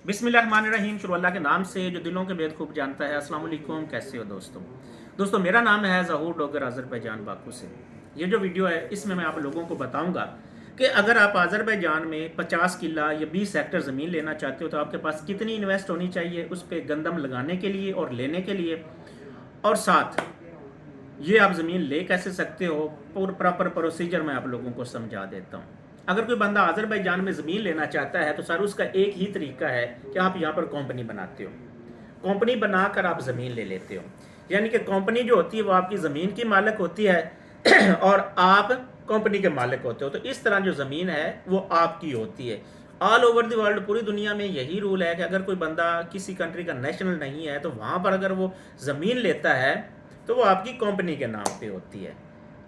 बिस्मिल्लाहिर्रहमानिर्रहीम। शुरू अल्लाह के नाम से जो दिलों के भेद खूब जानता है। अस्सलाम वालेकुम, कैसे हो दोस्तों मेरा नाम है ज़हूर डोगर अज़रबैजान बाकू से। ये जो वीडियो है इसमें मैं आप लोगों को बताऊंगा कि अगर आप अज़रबैजान में 50 किला या 20 हेक्टर ज़मीन लेना चाहते हो तो आपके पास कितनी इन्वेस्ट होनी चाहिए उस पर गंदम लगाने के लिए और लेने के लिए, और साथ ये आप ज़मीन ले कैसे सकते हो, प्रॉपर प्रोसीजर मैं आप लोगों को समझा देता हूँ। अगर कोई बंदा अज़रबैजान में ज़मीन लेना चाहता है तो सर उसका एक ही तरीका है कि आप यहाँ पर कंपनी बनाते हो। कंपनी बनाकर आप ज़मीन ले लेते हो, यानी कि कंपनी जो होती है वो आपकी ज़मीन की मालिक होती है और आप कंपनी के मालिक होते हो। तो इस तरह जो ज़मीन है वो आपकी होती है। ऑल ओवर द वर्ल्ड, पूरी दुनिया में यही रूल है कि अगर कोई बंदा किसी कंट्री का नेशनल नहीं है तो वहाँ पर अगर वो ज़मीन लेता है तो वो आपकी कंपनी के नाम पे होती है।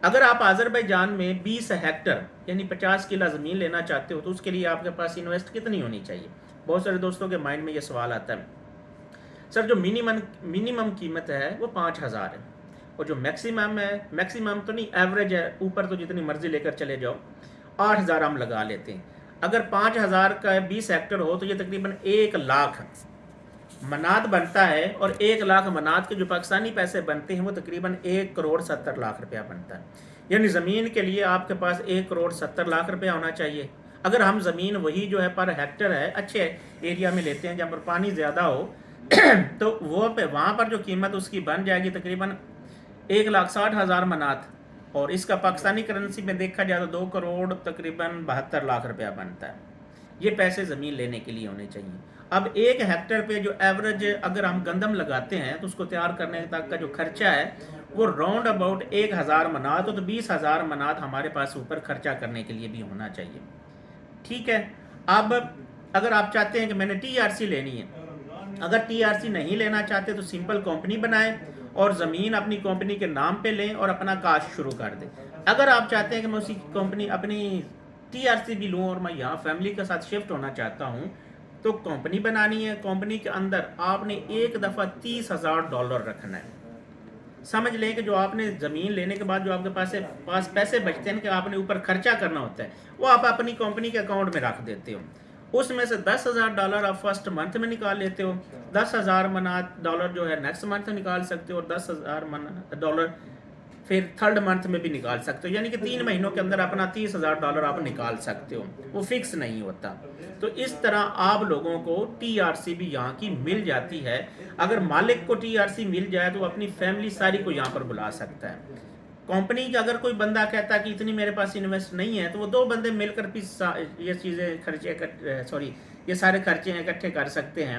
अगर आप अज़रबैजान में 20 हेक्टर यानी 50 किला ज़मीन लेना चाहते हो तो उसके लिए आपके पास इन्वेस्ट कितनी होनी चाहिए। बहुत सारे दोस्तों के माइंड में ये सवाल आता है, सर जो मिनिमम कीमत है वो 5,000 है और जो मैक्सिमम तो नहीं, एवरेज है, ऊपर तो जितनी मर्जी लेकर चले जाओ, 8,000 हम लगा लेते हैं। अगर 5,000 का 20 हेक्टर हो तो ये तकरीबन 1,00,000 मनात बनता है, और 1,00,000 मनात के जो पाकिस्तानी पैसे बनते हैं वो तकरीबन 1,70,00,000 रुपया बनता है। यानी ज़मीन के लिए आपके पास 1,70,00,000 रुपया होना चाहिए। अगर हम ज़मीन वही जो है पर हेक्टर है अच्छे एरिया में लेते हैं जहाँ पर पानी ज़्यादा हो तो वो पे वहाँ पर जो कीमत उसकी बन जाएगी तकरीबन 1,60,000 मनात, और इसका पाकिस्तानी करेंसी में देखा जाए तो 2 करोड़ तकरीबन 72 लाख रुपया बनता है। ये पैसे ज़मीन लेने के लिए होने चाहिए। अब 1 हेक्टर पे जो एवरेज अगर हम गंदम लगाते हैं तो उसको तैयार करने तक का जो खर्चा है वो राउंड अबाउट 1,000 मनात हो, तो 20,000 मनात हमारे पास ऊपर खर्चा करने के लिए भी होना चाहिए। ठीक है। अब अगर आप चाहते हैं कि मैंने TRC लेनी है, अगर TRC नहीं लेना चाहते तो सिंपल कंपनी बनाएं और ज़मीन अपनी कंपनी के नाम पे लें और अपना काश शुरू कर दें। अगर आप चाहते हैं कि मैं उसी कंपनी अपनी TRC भी लूँ और मैं यहाँ फैमिली के साथ शिफ्ट होना चाहता हूँ तो कंपनी बनानी है। कंपनी के अंदर आपने एक दफ़ा $30,000 रखना है। समझ लें कि जो आपने ज़मीन लेने के बाद जो आपके पास पैसे बचते हैं कि आपने ऊपर खर्चा करना होता है वो आप अपनी कंपनी के अकाउंट में रख देते हो। उसमें से $10,000 आप फर्स्ट मंथ में निकाल लेते हो, 10,000 डॉलर जो है नेक्स्ट मंथ निकाल सकते हो, और $10,000 फिर थर्ड मंथ में भी निकाल सकते हो। यानी कि 3 महीनों के अंदर अपना $30,000 आप निकाल सकते हो, वो फिक्स नहीं होता। तो इस तरह आप लोगों को TRC भी यहाँ की मिल जाती है। अगर मालिक को TRC मिल जाए तो अपनी फैमिली सारी को यहाँ पर बुला सकता है। कंपनी का अगर कोई बंदा कहता है कि इतनी मेरे पास इन्वेस्ट नहीं है तो वो 2 बंदे मिलकर भी ये चीज़ें ये सारे खर्चे इकट्ठे कर सकते हैं।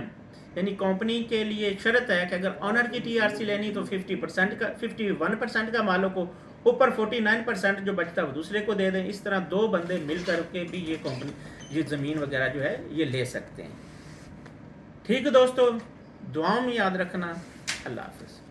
यानी कंपनी के लिए शर्त है कि अगर ऑनर की TRC लेनी तो 51% का मालों को, ऊपर 49% जो बचता है वो दूसरे को दे दें। इस तरह 2 बंदे मिल करके भी ये कंपनी ये ज़मीन वगैरह जो है ये ले सकते हैं। ठीक है दोस्तों, दुआओं में याद रखना। अल्लाह हाफिज़।